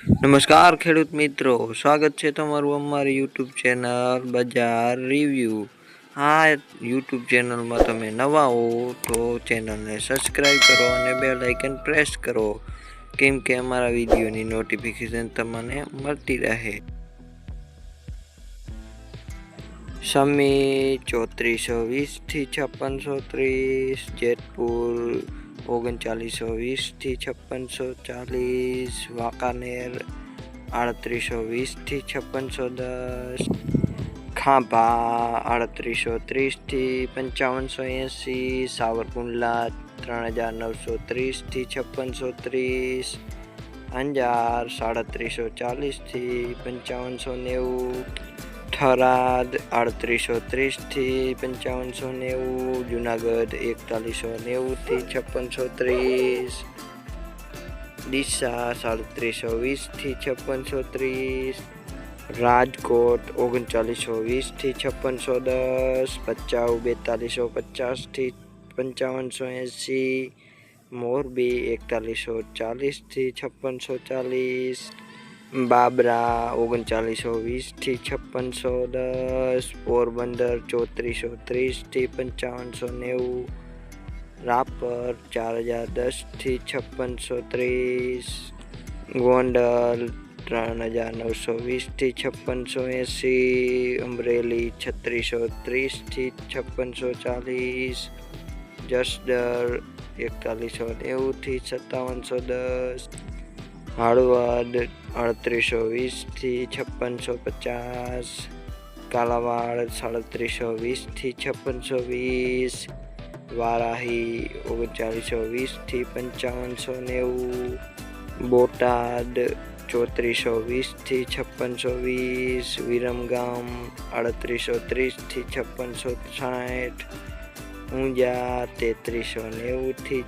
નમસ્કાર ખેડૂત મિત્રો, સ્વાગત છે તમારું અમારી યુટ્યુબ ચેનલ બજાર રિવ્યૂ. આ યુટ્યુબ ચેનલમાં તમે નવા હો તો ચેનલને સબસ્ક્રાઈબ કરો અને બેલ આઇકન પ્રેસ કરો, કેમ કે અમારા વિડીયોની નોટિફિકેશન તમને મળતી રહે. સમી 3420 થી 5630, જેતપુર 3920 થી 5640, વાંકાનેર 3820 થી 5610, ખાંભા 3830 થી 5580, સાવરકુંડલા 3930 થી 5630, અંજાર 3740 થી 5590, થરાદ 3830 થી 5590, જુનાગઢ 4190 થી 5630, ડીસા 3720 થી 5630, રાજકોટ 3920 થી 5610, ભચાઉ 4250 થી 5580, મોરબી 4140 થી 5640, બાબરા 3920 થી 5610, પોરબંદર 3430 થી 5590, રાપર 4010 થી 5630, ગોંડલ 3920 થી 5680, અમરેલી 3630 થી 5640, જસદણ 4190 થી 5710, હળવદ 3820 થી 5650, કાલાવાડ 3720 થી 5620, વારાહી 3920 થી 5590, બોટાદ 3420 થી 5620, વિરમગામ 3830 થી 5660, ઊંઝા 3390 થી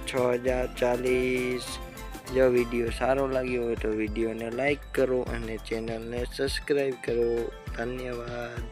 6040. જો વિડીયો સારો લાગ્યો હોય તો વિડીયોને લાઈક કરો અને ચેનલને સબસ્ક્રાઈબ કરો. ધન્યવાદ.